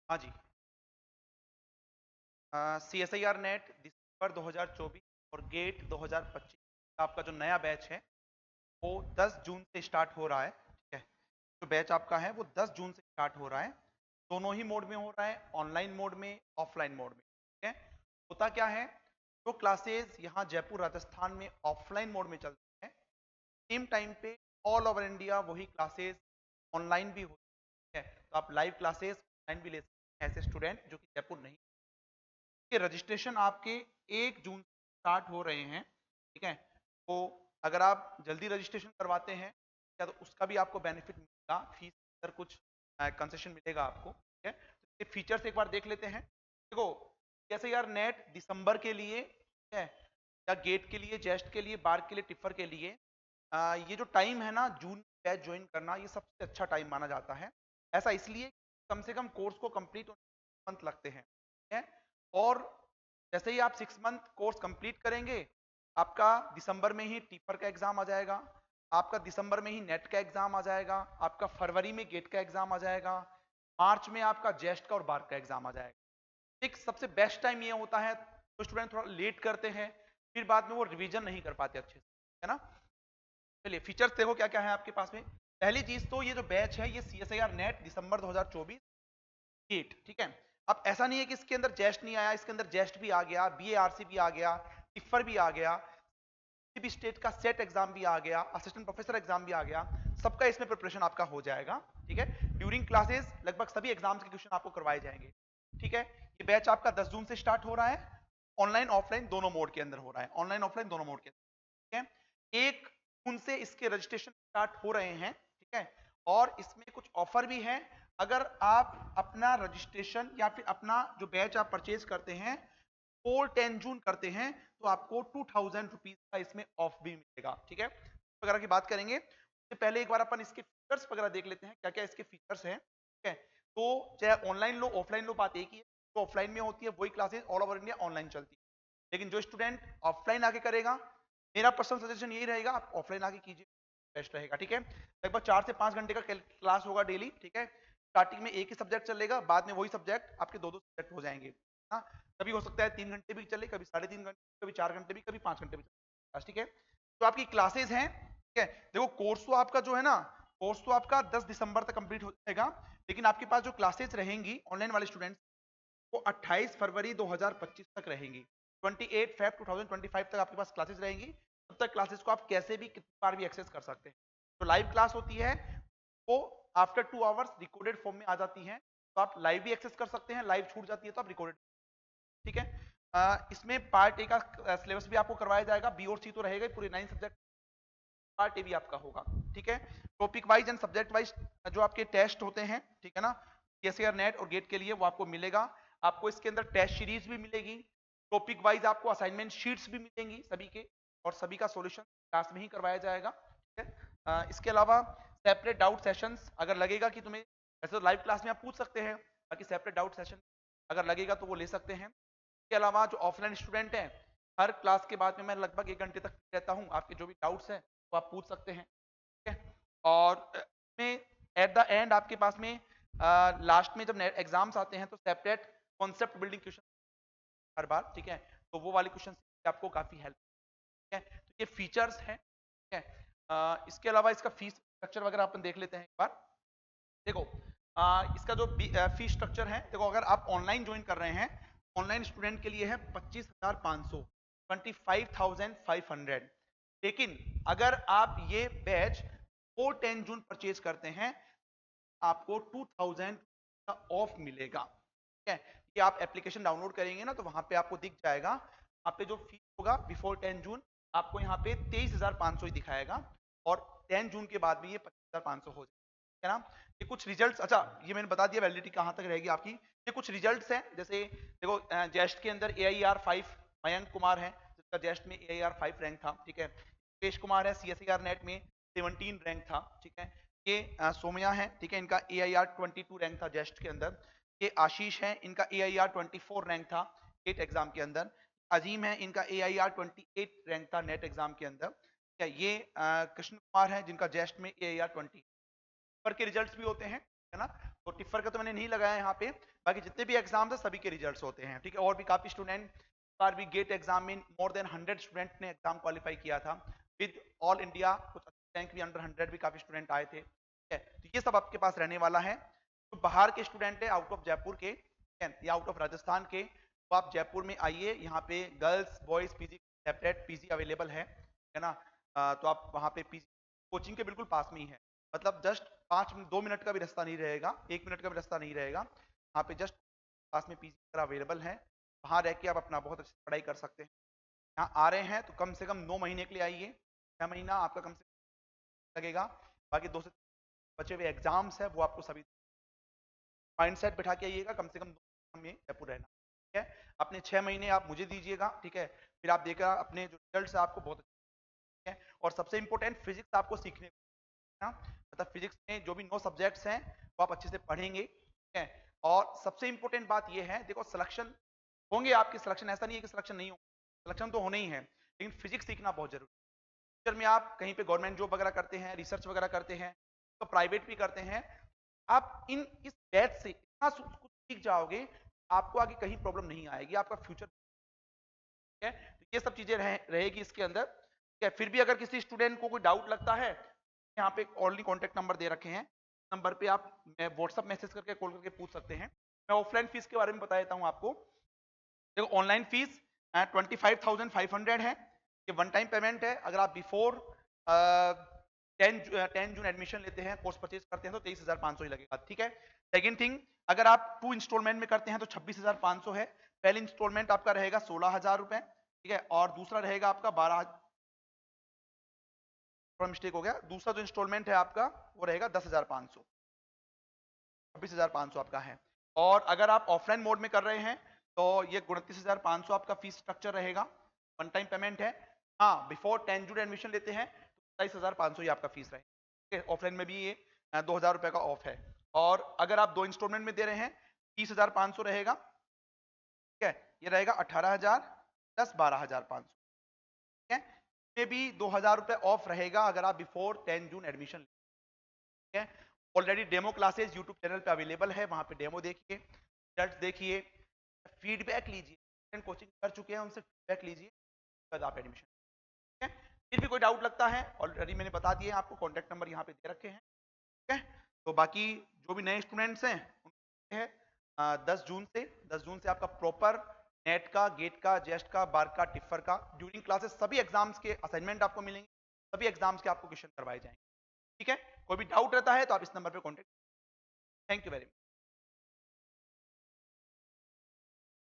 हाँ जी। CSIR net दिसंबर 2024 और gate 2025 आपका जो नया बैच है वो 10 जून से स्टार्ट हो रहा है। ठीक है, जो बैच आपका है वो 10 जून से स्टार्ट हो रहा है। दोनों ही मोड में हो रहा है, ऑनलाइन मोड में, ऑफलाइन मोड में। ठीक है, होता क्या है, जो क्लासेस यहाँ जयपुर राजस्थान में ऑफलाइन मोड में चलती हैं, सेम टाइम पे ऑल ओवर इंडिया वही क्लासेस ऑनलाइन भी होती है। तो आप लाइव क्लासेस ऑनलाइन भी ले सकते हैं ऐसे स्टूडेंट जो कि जयपुर नहीं के। रजिस्ट्रेशन आपके 1 जून से स्टार्ट हो रहे हैं। ठीक है, तो अगर आप जल्दी रजिस्ट्रेशन करवाते हैं या तो उसका भी आपको बेनिफिट मिलेगा, फीस पर कुछ कंसेशन मिलेगा आपको। ठीक है, तो फीचर्स एक बार देख लेते हैं। देखो, जैसे यार नेट दिसंबर के लिए, ठीक है, या गेट के लिए, जेस्ट के लिए, बार के लिए, टिफर के लिए, ये जो टाइम है ना, जून बैच ज्वाइन करना, ये सबसे अच्छा टाइम माना जाता है। ऐसा इसलिए कम से कम कोर्स को कंप्लीट मंथ लगते हैं। ठीक है, और जैसे ही आप 6 मंथ कोर्स कंप्लीट करेंगे, आपका दिसंबर में ही टीपर का एग्जाम आ जाएगा, आपका दिसंबर में ही नेट का एग्जाम आ जाएगा, आपका फरवरी में गेट का एग्जाम आ जाएगा, मार्च में आपका जेस्ट का और बार का एग्जाम आ जाएगा। एक सबसे बेस्ट टाइम ये होता है, तो स्टूडेंट थोड़ा लेट करते हैं, फिर बाद में वो रिवीजन नहीं कर पाते अच्छे से, है ना। चलिए फीचर्स देखो क्या क्या है आपके पास में। पहली चीज तो ये जो बैच है ये CSIR नेट दिसंबर 2024 गेट। ठीक है, अब ऐसा नहीं है कि इसके अंदर जेस्ट नहीं आया, इसके अंदर जेस्ट भी आ गया, BARC भी आ गया, टिफर भी आ गया, भी स्टेट का सेट एग्जाम भी आ गया, असिस्टेंट प्रोफेसर एग्जाम भी आ गया। सबका इसमें प्रिपरेशन आपका हो जाएगा। ठीक है, ड्यूरिंग क्लासेस लगभग सभी एग्जाम्स के क्वेश्चन आपको करवाए जाएंगे। ठीक है, ये बैच आपका 10 जून से स्टार्ट हो रहा है, ऑनलाइन ऑफलाइन दोनों मोड के अंदर हो रहा है, ऑनलाइन ऑफलाइन दोनों मोड के अंदर। ठीक है, 1 जून से इसके रजिस्ट्रेशन स्टार्ट हो रहे हैं। ठीक है, और इसमें कुछ ऑफर भी है। अगर आप अपना रजिस्ट्रेशन या फिर अपना जो बैच आप परचेज करते हैं और 10 जून करते हैं, तो आपको 2000 रुपीज का इसमें ऑफ भी मिलेगा। ठीक है, वगैरह की बात करेंगे, उससे पहले एक बार अपन इसके फीचर्स वगैरह देख लेते हैं क्या क्या इसके फीचर्स हैं। ठीक है, तो चाहे ऑनलाइन लो ऑफलाइन लो, बात एक ही है। तो ऑफलाइन में होती है वही classes all over India online चलती है, लेकिन जो स्टूडेंट ऑफलाइन आके करेगा, मेरा पर्सनल सजेशन यही रहेगा, आप ऑफलाइन आके कीजिए, बेस्ट रहेगा। ठीक है, लगभग 4 से 5 घंटे का क्लास होगा डेली। ठीक है, स्टार्टिंग में एक ही सब्जेक्ट चलेगा, बाद में वही सब्जेक्ट आपके दो दो सब्जेक्ट हो जाएंगे। हाँ, कभी हो सकता है 3 घंटे भी चले, कभी 3.5 घंटे, कभी 4 घंटे भी, कभी 5 घंटे भी चले। ठीक है, तो आपकी क्लासेस हैं। ठीक है, देखो कोर्स तो आपका जो है ना, कोर्स तो आपका 10 दिसंबर तक कंप्लीट हो जाएगा, लेकिन आपके पास जो क्लासेस रहेंगी ऑनलाइन वाले स्टूडेंट्स, वो 28 फरवरी 2025 तक रहेंगी। 28 फेब 2025 तक आपके पास क्लासेस रहेंगी। तब तक क्लासेस को आप कैसे भी कितनी बार भी एक्सेस कर सकते हैं। तो लाइव क्लास होती है, वो आफ्टर 2 आवर्स रिकॉर्डेड फॉर्म में आ जाती है, तो आप लाइव भी एक्सेस कर सकते हैं, लाइव छूट जाती है तो आप रिकॉर्डेड। ठीक है, इसमें पार्ट ए का सिलेबस भी आपको करवाया जाएगा, बी और सी तो रहेगा ही, पूरे 9 सब्जेक्ट, पार्ट ए भी आपका होगा। ठीक है, topic wise and subject wise जो आपके टेस्ट होते हैं, ठीक है ना, CSIR नेट और गेट के लिए वो आपको मिलेगा। आपको इसके अंदर टेस्ट सीरीज भी मिलेगी, टॉपिक वाइज आपको असाइनमेंट शीट्स भी मिलेंगी सभी के, और सभी का सॉल्यूशन क्लास में ही करवाया जाएगा। ठीक है, इसके अलावा सेपरेट डाउट सेशंस अगर लगेगा कि तुम्हें, वैसे तो लाइव क्लास में आप पूछ सकते हैं, बाकी सेपरेट डाउट सेशन अगर लगेगा तो वो ले सकते हैं। इसके अलावा जो ऑफलाइन स्टूडेंट हैं, हर क्लास के बाद में मैं लगभग 1 घंटे तक रहता हूँ, आपके जो भी डाउट्स हैं वो आप पूछ सकते हैं। ठीक है, और में एट द एंड आपके पास में लास्ट में जब एग्जाम्स आते हैं तो सेपरेट कॉन्सेप्ट बिल्डिंग क्वेश्चन हर बार। ठीक है, तो वो वाले क्वेश्चन आपको काफी हेल्प। ठीक है, तो ये फीचर्स हैं। ठीक है, इसके अलावा इसका फीस स्ट्रक्चर वगैरह अपन देख लेते हैं एक बार। देखो, इसका जो फीस स्ट्रक्चर है, देखो अगर आप ऑनलाइन ज्वाइन कर रहे हैं, ऑनलाइन स्टूडेंट के लिए है 25,500, 25,500। लेकिन अगर आप ये बैच 4-10 जून परचेज करते हैं, आपको 2000 का ऑफ मिलेगा। ठीक है, ये आप एप्लीकेशन डाउनलोड करेंगे ना, तो वहां पे आपको दिख जाएगा, वहां पे जो फीस होगा बिफोर 10 जून, आपको यहाँ पे 23,500 ही दिखाएगा, और 10 जून के बाद भी ये 25,500 हो जाएगा। है ना, ये कुछ रिजल्ट्स, अच्छा ये मैंने बता दिया वैलिडिटी कहाँ तक रहेगी आपकी। ये कुछ रिजल्ट्स हैं, जैसे देखो जेस्ट के अंदर AIR 5 मयंक कुमार है, जिसका जेस्ट में AIR 5 रैंक था। ठीक है, मुकेश कुमार है, CSIR नेट में 17 रैंक था। ठीक है, ये सोमया है, ठीक है, इनका AIR 22 रैंक था जेस्ट के अंदर। ये आशीष है, इनका AIR 24 रैंक था गेट एग्जाम के अंदर। अजीम है, इनका AIR 28 रैंक था नेट एग्जाम के अंदर। क्या ये कृष्ण कुमार है, जिनका जेस्ट में AIR 20 पर के रिजल्ट्स भी होते हैं। है ना। तो टिफर का तो मैंने नहीं लगाया यहाँ पे, बाकी जितने भी एग्जाम्स है सभी के रिजल्ट्स होते हैं, ठीक है। और भी काफी स्टूडेंट बार भी गेट एग्जाम में मोर देन 100 स्टूडेंट ने एग्जाम क्वालिफाई किया था विद ऑल इंडिया, कुछ रैंक भी अंडर 100 भी काफी स्टूडेंट आए थे, ठीक है। तो ये सब आपके पास रहने वाला है। तो बाहर के स्टूडेंट है आउट ऑफ जयपुर के, ठीक है, या आउट ऑफ राजस्थान के, तो आप जयपुर में आइए, यहाँ पे girls boys PG separate PG available है ना। तो आप वहाँ पे पीजी कोचिंग के बिल्कुल पास में ही है, मतलब जस्ट 2 मिनट का भी रास्ता नहीं रहेगा, 1 मिनट का भी रास्ता नहीं रहेगा, यहाँ पे जस्ट पास में पीजी अवेलेबल है। वहाँ रह के आप अपना बहुत अच्छी पढ़ाई कर सकते हैं। यहाँ आ रहे हैं तो कम से कम 9 महीने के लिए आइए, 6 महीना आपका कम से कम लगेगा, बाकी 2 से बचे हुए एग्जाम्स है वो आपको सभी माइंड सेट बिठा के आइएगा, कम से कम 2 में जयपुर रहना, ठीक है। अपने 6 महीने आप मुझे दीजिएगा, ठीक है, फिर आप देखा अपने जो रिजल्ट है आपको बहुत अच्छे हैं। और सबसे इंपॉर्टेंट फिजिक्स आपको सीखने को, मतलब फिजिक्स में जो भी 9 सब्जेक्ट्स हैं वो आप अच्छे से पढ़ेंगे, ठीक है। और सबसे इंपॉर्टेंट बात ये है, देखो सिलेक्शन होंगे आपके, सिलेक्शन ऐसा नहीं है कि सिलेक्शन नहीं हो, सिलेक्शन तो होने ही है, लेकिन फिजिक्स सीखना बहुत जरूरी है। फ्यूचर में आप कहीं पे गवर्नमेंट जॉब वगैरह करते हैं, रिसर्च वगैरह करते हैं, तो प्राइवेट भी करते हैं, आप इस बैच से इतना कुछ सीख जाओगे, आपको आगे कहीं प्रॉब्लम नहीं आएगी, आपका फ्यूचर, ठीक है। तो ये सब चीजें रहेगी इसके अंदर, ठीक है। फिर भी अगर किसी स्टूडेंट को कोई डाउट लगता है, यहाँ पे ऑलरेडी कॉन्टेक्ट नंबर दे रखे हैं, नंबर पे आप व्हाट्सअप मैसेज करके कॉल करके पूछ सकते हैं। मैं ऑफलाइन फीस के बारे में बता देता हूँ आपको। देखो ऑनलाइन फीस 25,500 है, ये वन टाइम पेमेंट है। अगर आप बिफोर 10 जून एडमिशन लेते हैं, कोर्स परचेज करते हैं, तो 23,500 ही लगेगा, ठीक है। सेकंड थिंग, अगर आप 2 इंस्टॉलमेंट में करते हैं तो 26,500 है। पहले इंस्टॉलमेंट आपका रहेगा 16,000 रुपए, ठीक है, और दूसरा रहेगा आपका 12, थोड़ा मिस्टेक हो गया, दूसरा जो इंस्टॉलमेंट है आपका वो रहेगा 10,500, 26,500 आपका है। और अगर आप ऑफलाइन मोड में कर रहे हैं तो ये 29,500 आपका फीस स्ट्रक्चर रहेगा, वन टाइम पेमेंट है। हाँ, बिफोर 10 जून एडमिशन लेते हैं तो 27,500 ही आपका फीस रहेगा, ठीक है। ऑफलाइन में भी ये 2,000 रुपए का ऑफ है। और अगर आप 2 इंस्टॉलमेंट में दे रहे हैं 30,500 रहेगा, ठीक है, ये रहेगा 18,000 प्लस 12,500, ठीक है। इसमें भी 2,000 रुपए ऑफ रहेगा अगर आप बिफोर 10 जून एडमिशन, ठीक है। Already demo classes YouTube channel पे अवेलेबल है, वहां पे डेमो देखिए, रिजल्ट देखिए, फीडबैक लीजिए, कोचिंग कर चुके हैं उनसे फीडबैक लीजिए, बाद आप एडमिशन, ठीक है। फिर भी कोई डाउट लगता है, ऑलरेडी मैंने बता दिया आपको, कॉन्टैक्ट नंबर यहाँ पे दे रखे हैं, ठीक है। तो बाकी जो भी नए स्टूडेंट्स हैं उनके है 10 जून से आपका प्रॉपर नेट का, गेट का, जेस्ट का, बार का, टिफर का ड्यूरिंग क्लासेस सभी एग्जाम्स के असाइनमेंट आपको मिलेंगे, सभी एग्जाम्स के आपको क्वेश्चन करवाए जाएंगे, ठीक है। कोई भी डाउट रहता है तो आप इस नंबर पे contact, thank you very much.